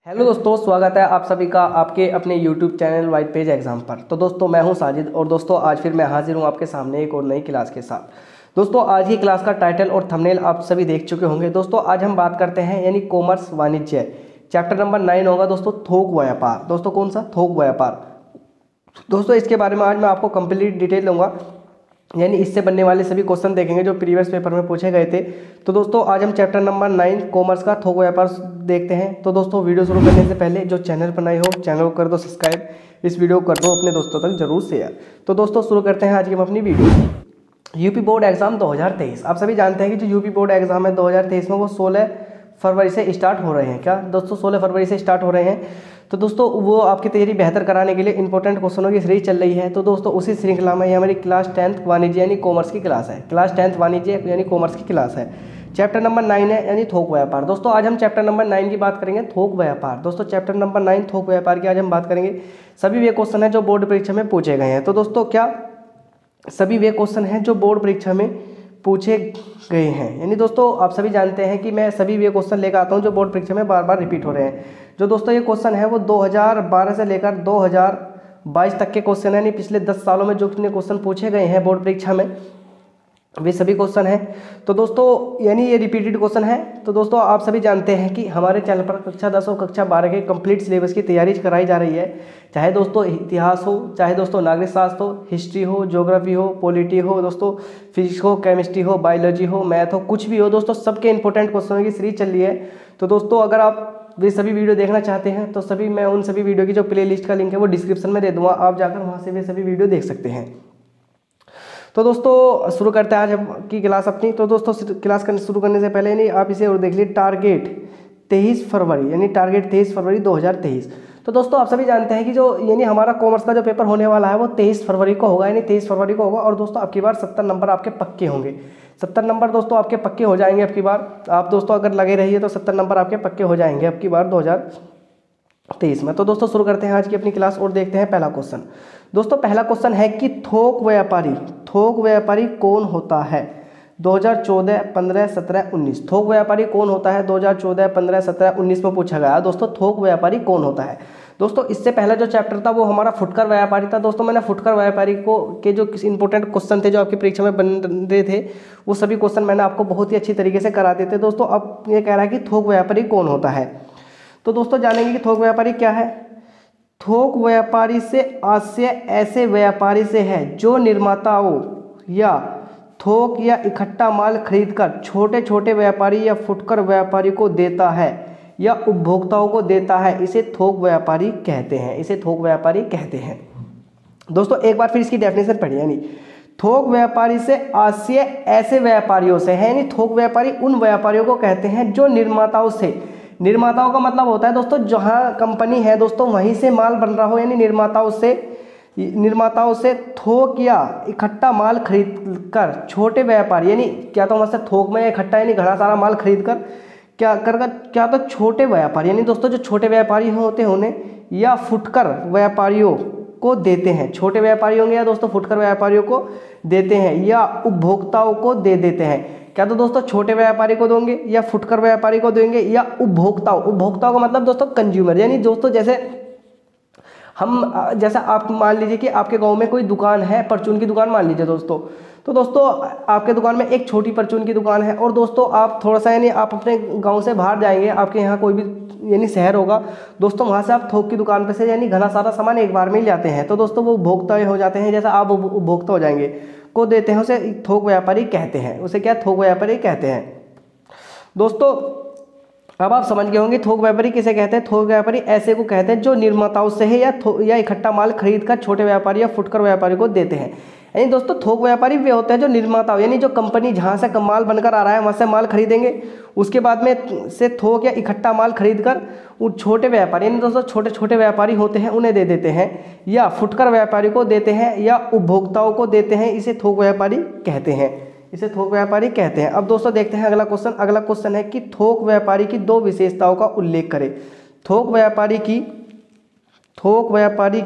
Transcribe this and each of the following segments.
Hello दोस्तों, स्वागत है आप सभी का आपके अपने YouTube channel white page exam पर। तो दोस्तों मैं हूं साजिद और दोस्तों आज फिर मैं हाजिर हूं आपके सामने एक और नई क्लास के साथ। दोस्तों आज की क्लास का टाइटल और थंबनेल आप सभी देख चुके होंगे। दोस्तों आज हम बात करते हैं यानी कॉमर्स वाणिज्य चैप्टर नंबर 9 होगा दोस्तों, थोक व्यापार। दोस्तों कौन सा? थोक व्यापार। दोस्तों इसके बारे में आज मैं आपको कंप्लीट डिटेल दूंगा, यानी इससे बनने वाले सभी क्वेश्चन देखेंगे जो प्रीवियस पेपर में पूछे गए थे। तो दोस्तों आज हम चैप्टर नंबर 9 कॉमर्स का थोक व्यापार देखते हैं। तो दोस्तों वीडियो शुरू करने से पहले जो चैनल पर नए हो चैनल को कर दो सब्सक्राइब, इस वीडियो को कर दो अपने दोस्तों तक जरूर शेयर। तो दोस्तों शुरू करते हैं आज की हम अपनी वीडियो। यूपी बोर्ड एग्जाम 2023 आप सभी जानते हैं कि जो यूपी बोर्ड एग्जाम है 2023 में वो 16 फरवरी से स्टार्ट हो रहे हैं। क्या दोस्तों 16 फरवरी से स्टार्ट हो रहे हैं। तो दोस्तों वो आपकी तैयारी बेहतर कराने के लिए इंपॉर्टेंट क्वेश्चनों की सीरीज चल रही है। तो दोस्तों उसी श्रृंखला में ये हमारी क्लास 10th वाणिज्य यानी कॉमर्स की क्लास है। क्लास 10th वाणिज्य यानी कॉमर्स की क्लास है। चैप्टर नंबर 9 है यानी थोक व्यापार। दोस्तों आज हम चैप्टर नंबर 9 की बात करेंगे, थोक व्यापार। दोस्तों चैप्टर नंबर 9 थोक व्यापार की आज हम बात करेंगे। सभी वे क्वेश्चन हैं जो बोर्ड परीक्षा में पूछे गए हैं। तो दोस्तों क्या सभी वे क्वेश्चन हैं जो बोर्ड परीक्षा में पूछे गए हैं, यानी दोस्तों आप सभी जानते हैं कि मैं सभी वे क्वेश्चन लेकर आता हूं जो बोर्ड परीक्षा में बार बार रिपीट हो रहे हैं। जो दोस्तों ये क्वेश्चन है वो 2012 से लेकर 2022 तक के क्वेश्चन है, यानी पिछले 10 सालों में जो क्वेश्चन पूछे गए हैं बोर्ड परीक्षा में वे सभी क्वेश्चन हैं। तो दोस्तों यानी ये रिपीटेड क्वेश्चन है। तो दोस्तों आप सभी जानते हैं कि हमारे चैनल पर कक्षा 10 और कक्षा 12 के कंप्लीट सिलेबस की तैयारी कराई जा रही है। चाहे दोस्तों इतिहास हो, चाहे दोस्तों नागरिक शास्त्र हो, हिस्ट्री हो, ज्योग्राफी हो, पॉलिटी हो, दोस्तों फिजिक्स हो, केमिस्ट्री हो, बायोलॉजी हो, मैथ हो, कुछ भी हो दोस्तों सबके इंपॉर्टेंट क्वेश्चनों की सीरीज चल रही है। तो दोस्तों अगर आप वे सभी वीडियो देखना चाहते हैं तो सभी मैं उन सभी वीडियो की जो प्ले लिस्ट का लिंक है वो डिस्क्रिप्शन में दे दूँगा, आप जाकर वहाँ से वे सभी वीडियो देख सकते हैं। तो दोस्तों शुरू करते हैं आज हम की क्लास अपनी। तो दोस्तों क्लास शुरू करने से पहले नहीं आप इसे और देख लीजिए, टारगेट 23 फरवरी यानी टारगेट 23 फरवरी 2023। तो दोस्तों आप सभी जानते हैं कि जो यानी हमारा कॉमर्स का जो पेपर होने वाला है वो 23 फरवरी को होगा, यानी 23 फरवरी को होगा। और दोस्तों अब की बार 70 नंबर आपके पक्के होंगे। 70 नंबर दोस्तों आपके पक्के हो जाएंगे अब की बार। आप दोस्तों अगर लगे रहिए तो 70 नंबर आपके पक्के हो जाएंगे अब की बार 2023 में। तो दोस्तों शुरू करते हैं आज की अपनी क्लास और देखते हैं पहला क्वेश्चन। दोस्तों पहला क्वेश्चन है कि थोक व्यापारी कौन होता है? 2014, 15, 17, 19 थोक व्यापारी कौन होता है? 2014, 15, 17, 19 में पूछा गया दोस्तों थोक व्यापारी कौन होता है। दोस्तों इससे पहला जो चैप्टर था वो हमारा फुटकर व्यापारी था। दोस्तों मैंने फुटकर व्यापारी को के जो इंपॉर्टेंट क्वेश्चन थे जो आपकी परीक्षा में बन रहे थे वो सभी क्वेश्चन मैंने आपको बहुत ही अच्छी तरीके से कराते थे। दोस्तों अब ये कह रहा है कि थोक व्यापारी कौन होता है। तो दोस्तों जानेंगे कि थोक व्यापारी क्या है। थोक व्यापारी से आशय ऐसे व्यापारी से है जो निर्माताओं या थोक या इकट्ठा माल खरीदकर छोटे छोटे व्यापारी या फुटकर व्यापारी को देता है या उपभोक्ताओं को देता है, इसे थोक व्यापारी कहते हैं। इसे थोक व्यापारी कहते हैं। दोस्तों एक बार फिर इसकी डेफिनेशन पढ़िए, यानी थोक व्यापारी से आशय ऐसे व्यापारियों से है, यानी थोक व्यापारी उन व्यापारियों को कहते हैं जो निर्माताओं से, निर्माताओं का मतलब होता है दोस्तों जहां कंपनी है दोस्तों वहीं से माल बन रहा हो, यानी निर्माताओं से थोक या इकट्ठा माल खरीद कर छोटे व्यापारी, यानी क्या तो मतलब थोक में इकट्ठा यानी घना सारा माल खरीद कर क्या तो छोटे व्यापारी यानी दोस्तों जो छोटे व्यापारी होते हैं उन्हें या फुटकर व्यापारियों को देते हैं। छोटे व्यापारी होंगे या दोस्तों फुटकर व्यापारियों को देते हैं या उपभोक्ताओं को दे देते हैं। क्या तो दोस्तों छोटे व्यापारी को देंगे या फुटकर व्यापारी को देंगे या उपभोक्ताओं का मतलब दोस्तों कंज्यूमर, यानी दोस्तों जैसा आप मान लीजिए कि आपके गांव में कोई दुकान है, परचून की दुकान मान लीजिए दोस्तों। तो दोस्तों आपके दुकान में एक छोटी परचून की दुकान है और दोस्तों आप थोड़ा सा यानी आप अपने गांव से बाहर जाएंगे, आपके यहाँ कोई भी यानी शहर होगा दोस्तों, वहाँ से आप थोक की दुकान पे से यानी घना सारा सामान एक बार में ही लाते हैं। तो दोस्तों वो उपभोक्ता हो जाते हैं, जैसा आप उपभोक्ता हो जाएंगे को देते हैं, उसे थोक व्यापारी कहते हैं। उसे क्या थोक व्यापारी कहते हैं। दोस्तों अब आप समझ गए होंगे थोक व्यापारी किसे कहते हैं। थोक व्यापारी ऐसे को कहते हैं जो निर्माताओं से है या इकट्ठा माल खरीद कर छोटे व्यापारी या फुटकर व्यापारी को देते हैं। यानी दोस्तों थोक व्यापारी वे होते हैं जो निर्माताओं यानी जो कंपनी जहां से माल बनकर आ रहा है वहां से माल खरीदेंगे, उसके बाद में से थोक या इकट्ठा माल खरीद कर उन छोटे व्यापारी यानी दोस्तों छोटे छोटे व्यापारी होते हैं उन्हें दे देते हैं या फुटकर व्यापारी को देते हैं या उपभोक्ताओं को देते हैं, इसे थोक व्यापारी कहते हैं। इसे थोक व्यापारी कहते हैं। अब दोस्तों देखते हैं अगला क्वेश्चन। अगला क्वेश्चन है कि थोक व्यापारी की दो विशेषताओं का उल्लेख करें। थोक व्यापारी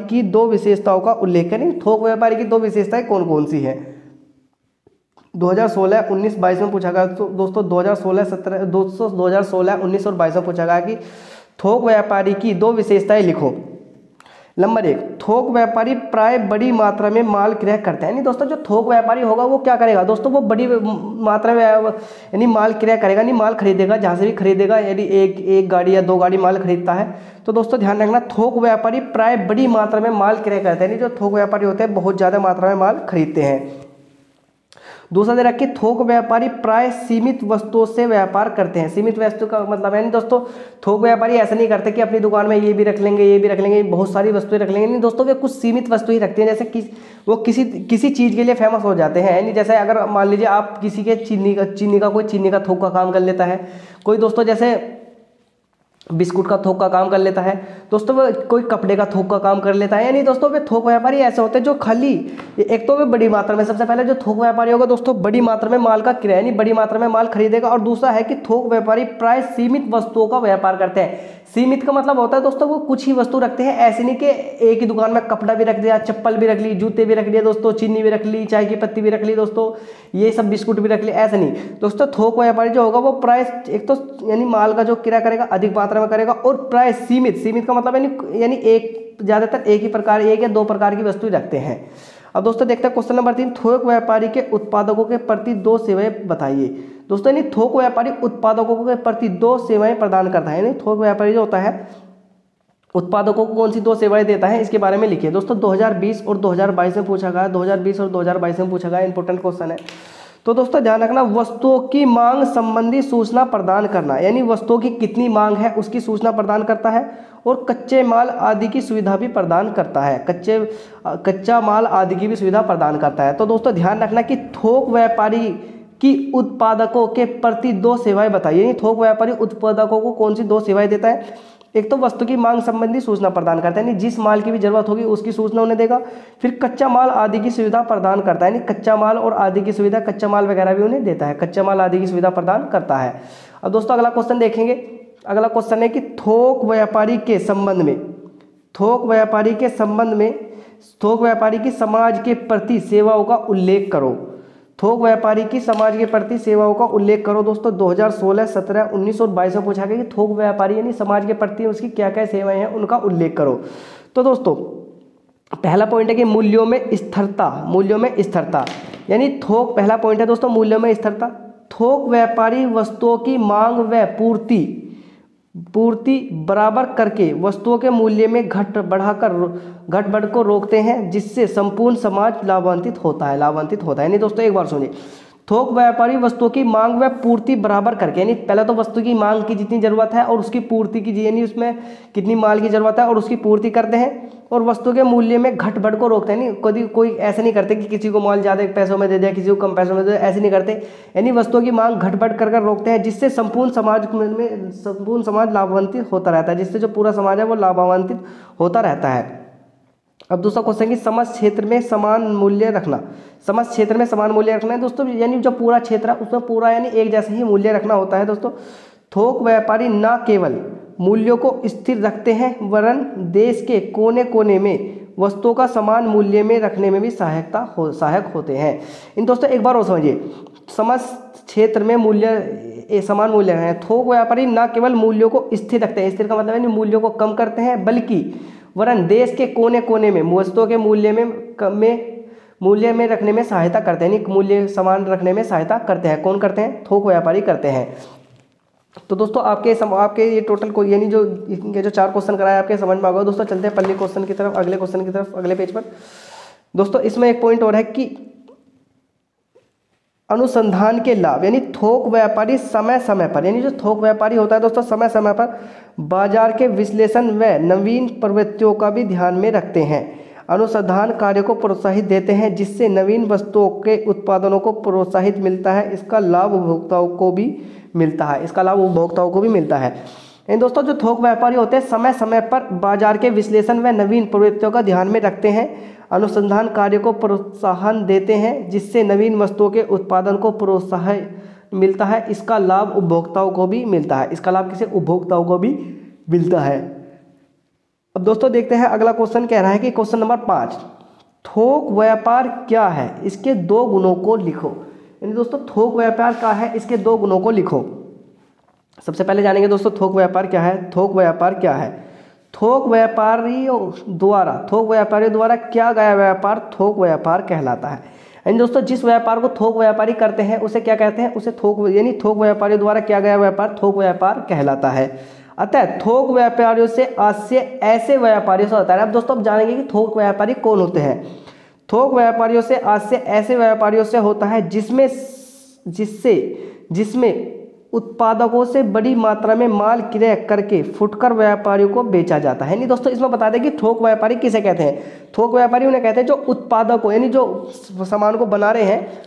की दो विशेषताओं का उल्लेख करें। थोक व्यापारी की दो विशेषताएं कौन कौन सी है? 2016, 19, 22 में पूछा गया। तो दोस्तों 2016, 19 और 22 में पूछा गया कि थोक व्यापारी की दो विशेषताएं लिखो। नंबर 1, थोक व्यापारी प्राय बड़ी मात्रा में माल क्रय करते हैं। यानी दोस्तों जो थोक व्यापारी होगा वो क्या करेगा दोस्तों, वो बड़ी मात्रा में यानी माल क्रय करेगा, यानी माल खरीदेगा, जहाँ से भी खरीदेगा। यदि एक गाड़ी या 2 गाड़ी माल खरीदता है तो दोस्तों ध्यान रखना, थोक व्यापारी प्राय बड़ी मात्रा में माल क्रय करते हैं, यानी जो थोक व्यापारी होते हैं बहुत ज़्यादा मात्रा में माल खरीदते हैं। दूसरा दे रखिए, थोक व्यापारी प्राय सीमित वस्तुओं से व्यापार करते हैं। सीमित वस्तु का मतलब है नहीं दोस्तों, थोक व्यापारी ऐसा नहीं करते कि अपनी दुकान में ये भी रख लेंगे, ये भी रख लेंगे, बहुत सारी वस्तुएं रख लेंगे। नहीं दोस्तों, वे कुछ सीमित वस्तु ही रखते हैं। जैसे वो किसी चीज़ के लिए फेमस हो जाते हैं। यानी जैसे अगर मान लीजिए आप किसी के कोई चीनी का थोक का काम कर लेता है, कोई दोस्तों जैसे बिस्कुट का थोक का काम कर लेता है दोस्तों, वो कोई कपड़े का थोक का काम कर लेता है। यानी दोस्तों वे थोक व्यापारी ऐसे होते हैं जो खाली एक तो वे बड़ी मात्रा में, सबसे पहले जो थोक व्यापारी होगा दोस्तों बड़ी मात्रा में माल का क्रय यानी बड़ी मात्रा में माल खरीदेगा। और दूसरा है कि थोक व्यापारी प्राय सीमित वस्तुओं का व्यापार करते हैं। सीमित का मतलब होता है दोस्तों वो कुछ ही वस्तु रखते हैं, ऐसे नहीं कि एक ही दुकान में कपड़ा भी रख दिया, चप्पल भी रख ली, जूते भी रख लिए दोस्तों, चीनी भी रख ली, चाय की पत्ती भी रख ली दोस्तों, ये सब बिस्कुट भी रख ली, ऐसा नहीं दोस्तों। थोक व्यापारी जो होगा वो प्राय एक तो यानी माल का जो क्रय करेगा अधिक मात्रा में करेगा, और प्राय सीमित का मतलब यानी ज़्यादातर एक ही प्रकार, 1 या 2 प्रकार की वस्तु रखते हैं। अब दोस्तों देखते हैं क्वेश्चन नंबर 3, थोक व्यापारी के उत्पादकों के प्रति 2 सेवाएं बताइए। दोस्तों यानी थोक व्यापारी उत्पादकों के प्रति 2 सेवाएं प्रदान करता है। यानी थोक व्यापारी जो होता है उत्पादकों को कौन सी 2 सेवाएं देता है, इसके बारे में लिखिए। दोस्तों 2020 और 2022 में पूछा गया, 2020 और 2022 में पूछा गया, इंपॉर्टेंट क्वेश्चन है। तो दोस्तों ध्यान रखना, वस्तुओं की मांग संबंधी सूचना प्रदान करना, यानी वस्तुओं की कितनी मांग है उसकी सूचना प्रदान करता है, और कच्चे माल आदि की सुविधा भी प्रदान करता है। कच्चा माल आदि की भी सुविधा प्रदान करता है। तो दोस्तों ध्यान रखना कि थोक व्यापारी की उत्पादकों के प्रति 2 सेवाएं बताइए। यानी थोक व्यापारी उत्पादकों को कौन सी 2 सेवाएं देता है, एक तो वस्तु की मांग संबंधी सूचना प्रदान करता है, यानी जिस माल की भी जरूरत होगी उसकी सूचना उन्हें देगा। फिर कच्चा माल आदि की सुविधा प्रदान करता है, यानी कच्चा माल और आदि की सुविधा, कच्चा माल वगैरह भी उन्हें देता है, कच्चा माल आदि की सुविधा प्रदान करता है। अब दोस्तों अगला क्वेश्चन देखेंगे। अगला क्वेश्चन है कि थोक व्यापारी के संबंध में, थोक व्यापारी की समाज के प्रति सेवाओं का उल्लेख करो। थोक व्यापारी की समाज के प्रति सेवाओं का उल्लेख करो। दोस्तों 2016, 17, 19 और 22 में पूछा गया कि थोक व्यापारी यानी समाज के प्रति उसकी क्या क्या सेवाएं हैं उनका उल्लेख करो। तो दोस्तों पहला पॉइंट है कि मूल्यों में स्थिरता, यानी थोक, पहला पॉइंट है दोस्तों मूल्यों में स्थिरता। थोक व्यापारी वस्तुओं की मांग व पूर्ति बराबर करके वस्तुओं के मूल्य में घट बढ़ को रोकते हैं, जिससे संपूर्ण समाज लाभान्वित होता है। यानी दोस्तों एक बार सुनिए, थोक व्यापारी वस्तुओं की मांग व पूर्ति बराबर करके, यानी पहले तो वस्तु की मांग की जितनी जरूरत है और उसकी पूर्ति की, यानी उसमें कितनी माल की जरूरत है और उसकी पूर्ति करते हैं, और वस्तु के मूल्य में घट बढ़ को रोकते हैं। नहीं कोई ऐसे नहीं करते कि किसी को माल ज़्यादा पैसों में दे दिया, किसी को कम पैसों में दे दिया, ऐसे नहीं करते। यानी वस्तुओं की मांग घट बढ़ कर रोकते हैं, जिससे संपूर्ण समाज लाभान्वित होता रहता है, जिससे जो पूरा समाज है वो लाभान्वित होता रहता है। अब दूसरा क्वेश्चन कि समस्त क्षेत्र में समान मूल्य रखना। समस्त क्षेत्र में समान मूल्य रखना है दोस्तों, यानी जो पूरा क्षेत्र है उसमें पूरा यानी एक जैसा ही मूल्य रखना होता है। दोस्तों थोक व्यापारी न केवल मूल्यों को स्थिर रखते हैं, वरन देश के कोने कोने में वस्तुओं का समान मूल्य में रखने में भी सहायक होते हैं। इन दोस्तों एक बार और समझिए, समस्त क्षेत्र में समान मूल्य है। थोक व्यापारी न केवल मूल्यों को स्थिर रखते हैं, स्थिर का मतलब है मूल्यों को कम करते हैं, बल्कि वरन देश के कोने कोने में वस्तुओं के मूल्य में रखने में सहायता करते हैं, यानी मूल्य समान रखने में सहायता करते हैं। कौन करते हैं? थोक व्यापारी करते हैं। तो दोस्तों आपके ये टोटल को यानी जो 4 क्वेश्चन कराए आपके समझ में आ गया। दोस्तों चलते हैं अगले क्वेश्चन की तरफ, अगले पेज पर। दोस्तों इसमें एक पॉइंट और है कि अनुसंधान के लाभ, यानी थोक व्यापारी समय समय पर, यानी जो थोक व्यापारी होता है दोस्तों समय समय पर बाजार के विश्लेषण व नवीन प्रवृत्तियों का भी ध्यान में रखते हैं। अनुसंधान कार्य को प्रोत्साहित देते हैं, जिससे नवीन वस्तुओं के उत्पादनों को प्रोत्साहित मिलता है। इसका लाभ उपभोक्ताओं को भी मिलता है। इन दोस्तों जो थोक व्यापारी होते हैं समय समय पर बाजार के विश्लेषण व नवीन प्रवृत्तियों का ध्यान में रखते हैं, अनुसंधान कार्य को प्रोत्साहन देते हैं, जिससे नवीन वस्तुओं के उत्पादन को प्रोत्साहन मिलता है। इसका लाभ उपभोक्ताओं को भी मिलता है। इसका लाभ किसे? उपभोक्ताओं को भी मिलता है। अब दोस्तों देखते हैं अगला क्वेश्चन कह रहा है कि क्वेश्चन नंबर 5, थोक व्यापार क्या है, इसके 2 गुणों को लिखो। यानी दोस्तों थोक व्यापार क्या है, इसके 2 गुणों को लिखो। सबसे पहले जानेंगे दोस्तों थोक व्यापार क्या है। थोक व्यापार क्या है? थोक व्यापारियों द्वारा किया गया व्यापार थोक व्यापार कहलाता है। यानी दोस्तों जिस व्यापार को थोक व्यापारी करते हैं उसे क्या कहते हैं? उसे थोक, यानी थोक व्यापारियों द्वारा किया गया व्यापार थोक व्यापार कहलाता है। अतः थोक व्यापारियों से आज से ऐसे व्यापारियों से होता है। अब दोस्तों अब जानेंगे कि थोक व्यापारी कौन होते हैं। थोक व्यापारियों से आज से ऐसे व्यापारियों से होता है जिसमें उत्पादकों से बड़ी मात्रा में माल क्रय करके फुटकर व्यापारियों को बेचा जाता है। नहीं दोस्तों इसमें बता दें कि थोक व्यापारी किसे कहते हैं। थोक व्यापारी उन्हें कहते हैं जो उत्पादकों, यानी जो सामान को बना रहे हैं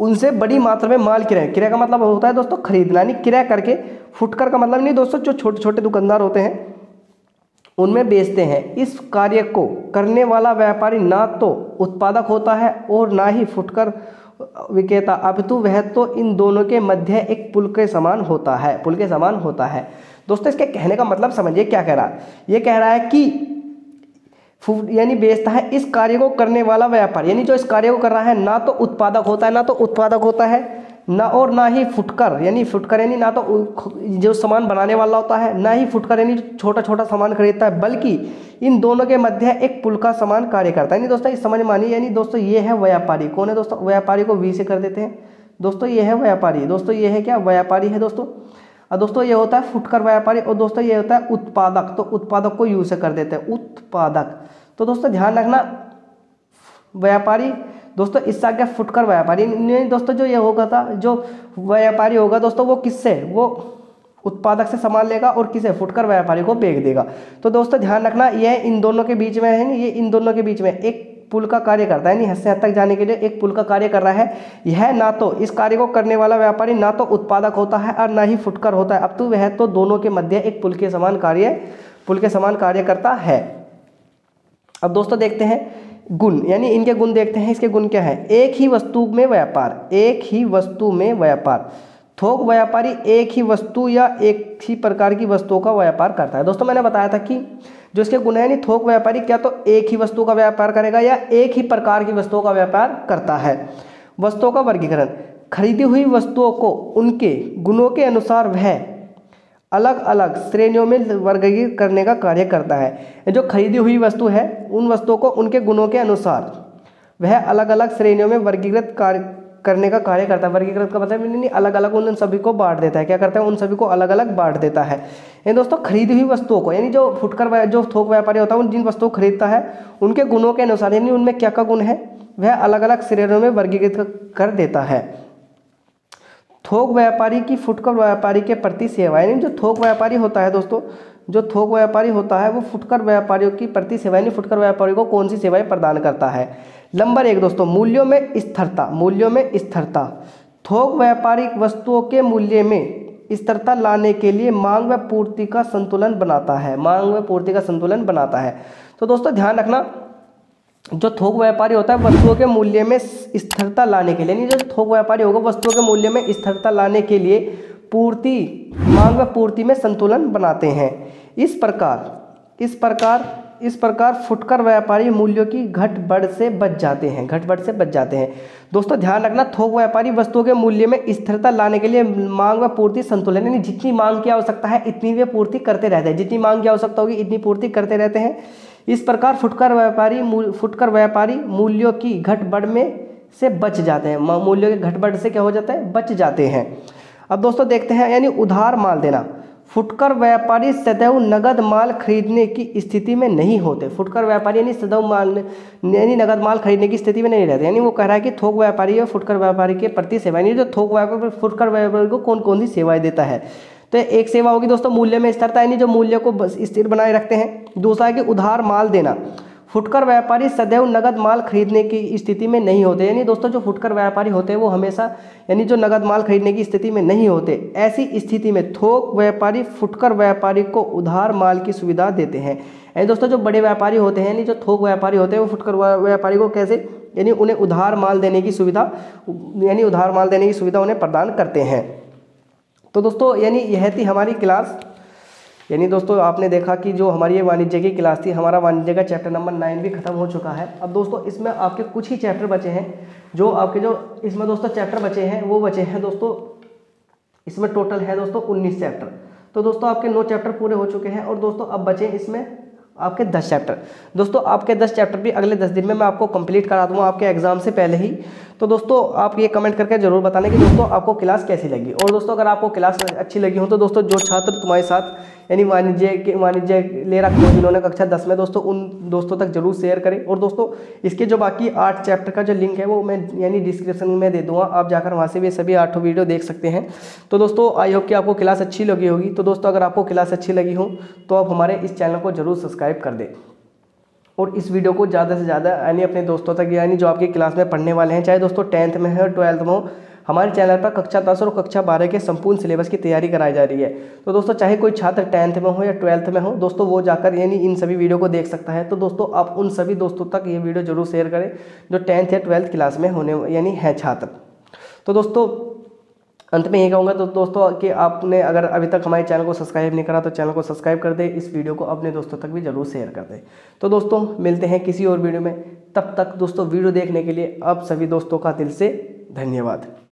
उनसे बड़ी मात्रा में माल क्रय का मतलब होता है दोस्तों खरीदना, यानी क्रय करके। फुटकर का मतलब नहीं दोस्तों जो छोटे छोटे दुकानदार होते हैं उनमें बेचते हैं। इस कार्य को करने वाला व्यापारी ना तो उत्पादक होता है और ना ही फुटकर विक्रेता, अपितु वह तो इन दोनों के मध्य एक पुल के समान होता है। दोस्तों इसके कहने का मतलब समझिए क्या कह रहा है। ये कह रहा है कि यानी बेचता है इस कार्य को करने वाला व्यापारी, यानी जो इस कार्य को कर रहा है ना तो उत्पादक होता है ना और ना ही फुटकर, यानी ना तो जो सामान बनाने वाला होता है ना ही फुटकर यानी छोटा छोटा सामान खरीदता है, बल्कि इन दोनों के मध्य एक पुल का समान कार्य करता है। यानी दोस्तों इस समझ मानिए, यानी दोस्तों ये है व्यापारी। कौन है दोस्तों? व्यापारी को वी से कर देते हैं दोस्तों, ये है व्यापारी। दोस्तों ये है क्या? व्यापारी है दोस्तों। और दोस्तों ये होता है फुटकर व्यापारी, और दोस्तों ये होता है उत्पादक, तो उत्पादक को यू से कर देते हैं उत्पादक। तो दोस्तों ध्यान रखना व्यापारी दोस्तों इससे आगे फुटकर व्यापारी। दोस्तों जो ये होगा था, जो व्यापारी होगा दोस्तों वो किससे, वो उत्पादक से सामान लेगा और किसे, फुटकर व्यापारी को बेच देगा। तो दोस्तों ध्यान रखना ये इन दोनों के बीच में है, ये इन दोनों के बीच में एक पुल का कार्य करता है, यानी हद से हद तक जाने के लिए एक पुल का कार्य कर रहा है। यह ना तो इस कार्य को करने वाला व्यापारी ना तो उत्पादक होता है और ना ही फुटकर होता है, अब तो वह तो दोनों के मध्य एक पुल के समान कार्य करता है। अब दोस्तों देखते हैं गुण, यानी इनके गुण देखते हैं। इसके गुण क्या है? एक ही वस्तु में व्यापार। थोक व्यापारी एक ही वस्तु या एक ही प्रकार की वस्तुओं का व्यापार करता है। दोस्तों मैंने बताया था कि जो इसके गुण है, यानी थोक व्यापारी क्या तो एक ही वस्तु का व्यापार करेगा या एक ही प्रकार की वस्तुओं का व्यापार करता है। वस्तुओं का वर्गीकरण, खरीदी हुई वस्तुओं को उनके गुणों के अनुसार वह अलग अलग श्रेणियों में वर्गीकृत करने का कार्य करता है। जो खरीदी हुई वस्तु है उन वस्तुओं को उनके गुणों के अनुसार वह अलग अलग श्रेणियों में वर्गीकृत करने का कार्य करता है। वर्गीकृत का मतलब नहीं, अलग अलग उन सभी को बांट देता है। क्या करता है? उन सभी को अलग अलग बांट देता है। यानी दोस्तों खरीदी हुई वस्तुओं को, यानी जो थोक व्यापारी होता है उन जिन वस्तुओं को खरीदता है उनके गुणों के अनुसार, यानी उनमें क्या क्या गुण है वह अलग अलग श्रेणियों में वर्गीकृत कर देता है। थोक व्यापारी की फुटकर व्यापारी के प्रति सेवा, यानी जो थोक व्यापारी होता है दोस्तों, जो थोक व्यापारी होता है वो फुटकर व्यापारियों की प्रति सेवा, यानी फुटकर व्यापारी को कौन सी सेवाएं प्रदान करता है। नंबर 1 दोस्तों मूल्यों में स्थिरता। थोक व्यापारी वस्तुओं के मूल्य में स्थिरता लाने के लिए मांग व पूर्ति का संतुलन बनाता है। तो दोस्तों ध्यान रखना जो थोक व्यापारी होता है वस्तुओं के मूल्य में स्थिरता लाने के लिए, यानी जो थोक व्यापारी होगा वस्तुओं के मूल्य में स्थिरता लाने के लिए मांग व पूर्ति में संतुलन बनाते हैं। इस प्रकार फुटकर व्यापारी मूल्यों की घट बढ़ से बच जाते हैं। दोस्तों ध्यान रखना थोक व्यापारी वस्तुओं के मूल्य में स्थिरता लाने के लिए मांग व पूर्ति संतुलन, यानी जितनी मांग की आवश्यकता है इतनी वे पूर्ति करते रहते हैं, जितनी मांग की आवश्यकता होगी इतनी पूर्ति करते रहते हैं। इस प्रकार फुटकर व्यापारी मूल्यों की घट बढ़ में से बच जाते हैं। मूल्यों के घट बढ़ से क्या हो जाता है? बच जाते हैं। अब दोस्तों देखते हैं यानी उधार माल देना। फुटकर व्यापारी सदैव नगद माल खरीदने की स्थिति में नहीं होते। फुटकर व्यापारी यानी नगद माल खरीदने की स्थिति में नहीं रहते। यानी वो कह रहा है कि थोक व्यापारी और फुटकर व्यापारी के प्रति सेवा, यानी जो थोक व्यापारी फुटकर व्यापारी को कौन कौन सी सेवाएं देता है। तो एक सेवा होगी दोस्तों मूल्य में स्थिरता, यानी जो मूल्य को स्थिर बनाए रखते हैं। दूसरा है कि उधार माल देना। फुटकर व्यापारी सदैव नगद माल खरीदने की स्थिति में नहीं होते, यानी दोस्तों जो फुटकर व्यापारी होते हैं वो हमेशा यानी जो नगद माल खरीदने की स्थिति में नहीं होते। ऐसी स्थिति में थोक व्यापारी फुटकर व्यापारी को उधार माल की सुविधा देते हैं। यानी दोस्तों जो बड़े व्यापारी होते हैं, यानी जो थोक व्यापारी होते हैं वो फुटकर व्यापारी को कैसे, यानी उन्हें उधार माल देने की सुविधा उन्हें प्रदान करते हैं। तो दोस्तों यानी यह थी हमारी क्लास। यानी दोस्तों आपने देखा कि जो हमारी ये वाणिज्य की क्लास थी, हमारा वाणिज्य का चैप्टर नंबर 9 भी खत्म हो चुका है। अब दोस्तों इसमें आपके कुछ ही चैप्टर बचे हैं, जो इसमें दोस्तों चैप्टर बचे हैं वो बचे हैं दोस्तों इसमें टोटल है दोस्तों 19 चैप्टर। तो दोस्तों आपके 9 चैप्टर पूरे हो चुके हैं और दोस्तों अब बचे इसमें आपके 10 चैप्टर। दोस्तों आपके 10 चैप्टर भी अगले 10 दिन में मैं आपको कंप्लीट करा दूंगा आपके एग्जाम से पहले ही। तो दोस्तों आप ये कमेंट करके जरूर बताना कि दोस्तों आपको क्लास कैसी लगी। और दोस्तों अगर आपको क्लास अच्छी लगी हो तो दोस्तों जो छात्र तुम्हारे साथ यानी वाणिज्य ले रखे हो जिन्होंने कक्षा 10 में, दोस्तों उन दोस्तों तक जरूर शेयर करें। और दोस्तों इसके जो बाकी 8 चैप्टर का जो लिंक है वो मैं यानी डिस्क्रिप्शन में दे दूंगा, आप जाकर वहाँ से भी सभी 8 वीडियो देख सकते हैं। तो दोस्तों आई होप कि आपको क्लास अच्छी लगी होगी। तो दोस्तों अगर आपको क्लास अच्छी लगी हो तो आप हमारे इस चैनल को जरूर सब्सक्राइब कर दें और इस वीडियो को ज़्यादा से ज़्यादा यानी अपने दोस्तों तक यानी जो आपकी क्लास में पढ़ने वाले हैं, चाहे दोस्तों 10th में हो 12th में हो, हमारे चैनल पर कक्षा 10 और कक्षा 12 के संपूर्ण सिलेबस की तैयारी कराई जा रही है। तो दोस्तों चाहे कोई छात्र 10th में हो या 12th में हो, दोस्तों वो जाकर यानी इन सभी वीडियो को देख सकता है। तो दोस्तों आप उन सभी दोस्तों तक ये वीडियो जरूर शेयर करें जो 10th या 12th क्लास में होने यानी हैं छात्र। तो दोस्तों अंत में ये कहूँगा तो दोस्तों कि आपने अगर अभी तक हमारे चैनल को सब्सक्राइब नहीं करा तो चैनल को सब्सक्राइब कर दें, इस वीडियो को अपने दोस्तों तक भी जरूर शेयर कर दें। तो दोस्तों मिलते हैं किसी और वीडियो में, तब तक दोस्तों वीडियो देखने के लिए आप सभी दोस्तों का दिल से धन्यवाद।